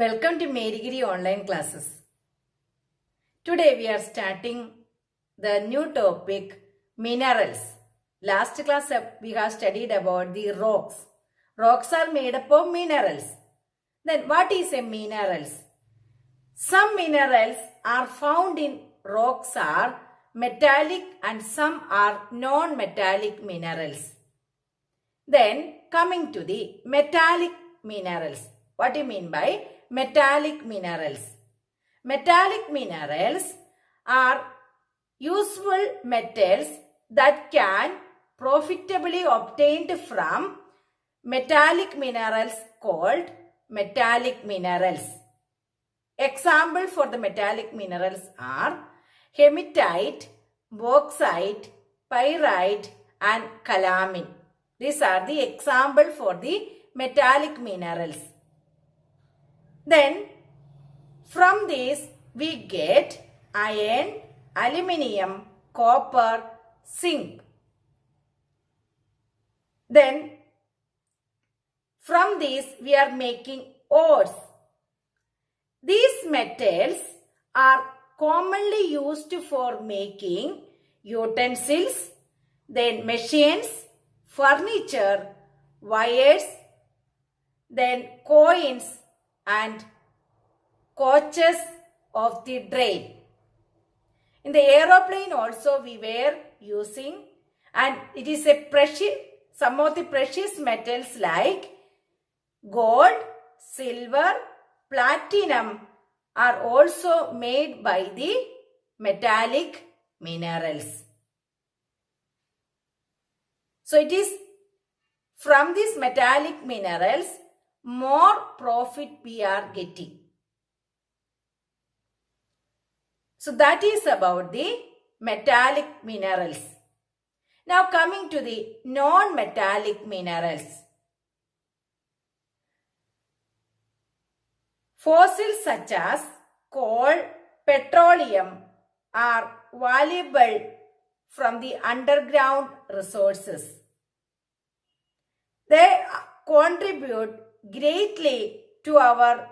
Welcome to Merigiri online classes. Today we are starting the new topic minerals. Last class we have studied about the rocks. Rocks are made up of minerals. Then what is a minerals? Some minerals are found in rocks are metallic and some are non-metallic minerals. Then coming to the metallic minerals. What do you mean by metallic minerals? Metallic minerals are useful metals that can profitably obtained from metallic minerals called metallic minerals. Example for the metallic minerals are hematite, bauxite, pyrite and calamine. These are the example for the metallic minerals. Then from these we get iron, aluminium, copper, zinc. Then from these we are making ores. These metals are commonly used for making utensils, then machines, furniture, wires, then coins and coaches of the train. In the aeroplane also we were using, and it is a precious, some of the precious metals like gold, silver, platinum are also made by the metallic minerals. So it is from these metallic minerals more profit we are getting. So that is about the metallic minerals. Now coming to the non-metallic minerals. Fossils such as coal, petroleum are valuable from the underground resources. They contribute greatly to our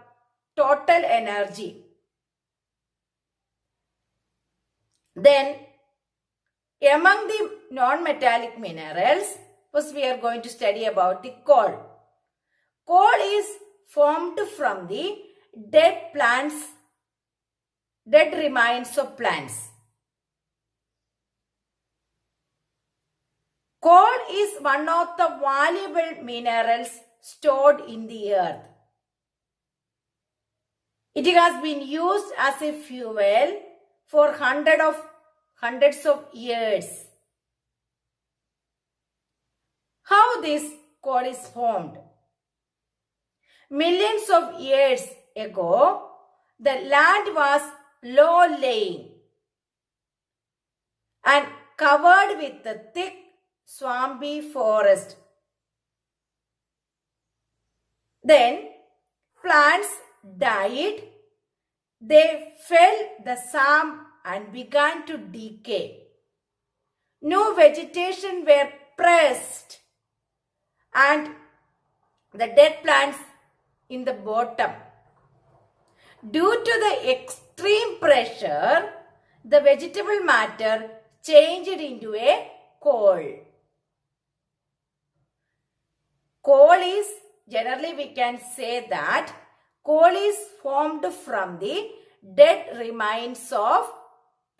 total energy. Then among the non-metallic minerals, first we are going to study about the coal. Coal is formed from the dead plants, dead remains of plants. Coal is one of the valuable minerals stored in the earth. It has been used as a fuel for hundreds of years. How this coal is formed? Millions of years ago, the land was low-lying and covered with a thick swampy forest. Then plants died, they fell the swamp and began to decay. New vegetation were pressed and the dead plants in the bottom. Due to the extreme pressure, the vegetable matter changed into a coal. Coal is, generally we can say that coal is formed from the dead remains of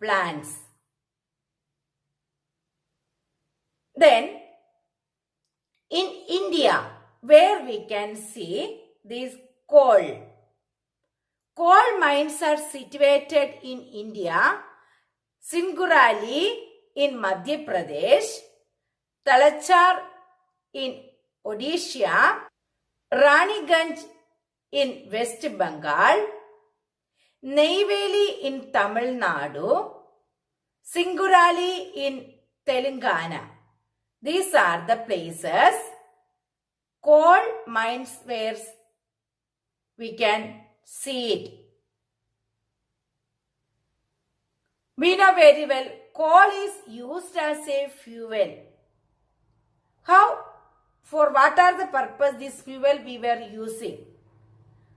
plants. Then in India, where we can see this coal. Coal mines are situated in India, Singurali in Madhya Pradesh, Talachar in Odisha, Raniganj in West Bengal, Neyveli in Tamil Nadu, Singurali in Telangana. These are the places coal mines where we can see it. We know very well coal is used as a fuel. How? For what are the purpose this fuel we were using?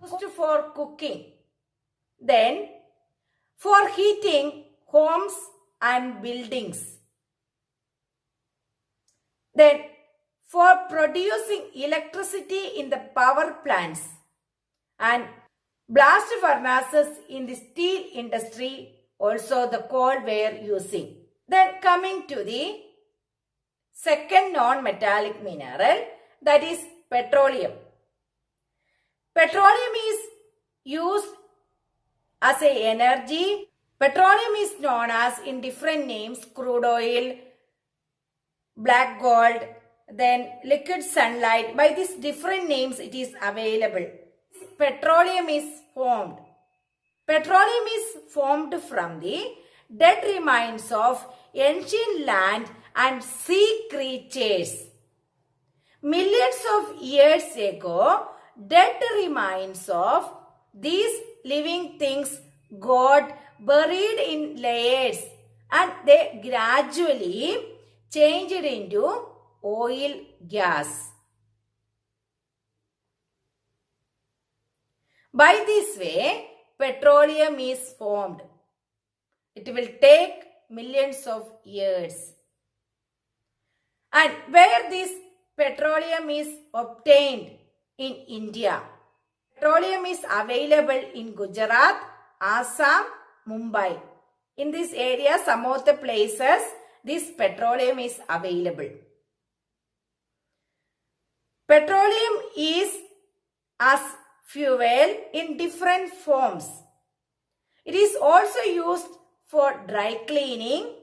used for cooking. Then for heating homes and buildings. Then for producing electricity in the power plants and blast furnaces in the steel industry, also the coal were using. Then coming to the second non-metallic mineral, that is petroleum. Petroleum is used as a energy. Petroleum is known as in different names: crude oil, black gold, then liquid sunlight. By these different names it is available. Petroleum is formed. Petroleum is formed from the dead remains of ancient land and sea creatures. Millions of years ago, dead remains of these living things got buried in layers and they gradually changed into oil gas. By this way, petroleum is formed. It will take millions of years. And where this petroleum is obtained? In India. Petroleum is available in Gujarat, Assam, Mumbai. In this area, some of the places, this petroleum is available. Petroleum is as fuel in different forms. It is also used for dry cleaning,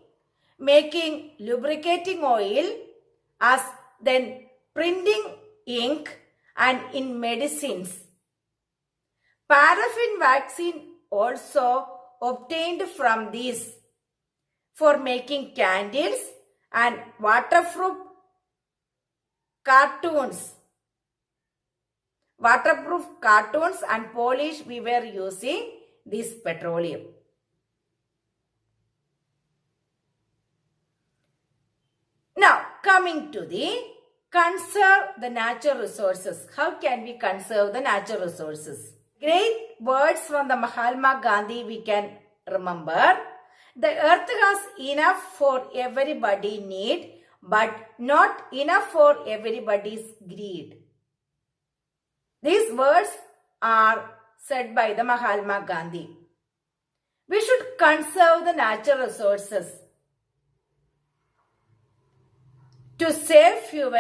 making lubricating oil, as then printing ink, and in medicines. Paraffin vaccine also obtained from these for making candles and waterproof cartoons. Waterproof cartoons and polish, we were using this petroleum. Now coming to the conserve the natural resources. How can we conserve the natural resources? Great words from the Mahatma Gandhi we can remember. The earth has enough for everybody's need, but not enough for everybody's greed. These words are said by the Mahatma Gandhi. We should conserve the natural resources. To save fuel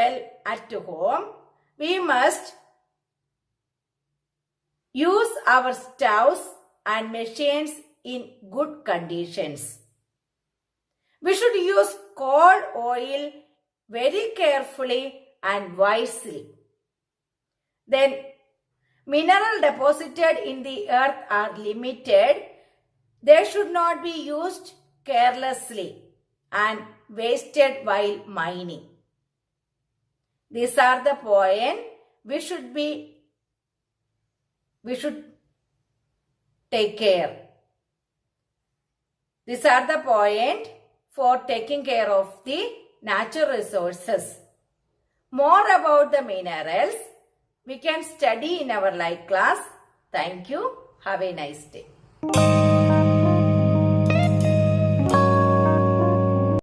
at home, we must use our stoves and machines in good conditions. We should use coal oil very carefully and wisely. Then, minerals deposited in the earth are limited. They should not be used carelessly and wasted while mining. These are the points we should take care. These are the points for taking care of the natural resources. More about the minerals we can study in our live class. Thank you. Have a nice day.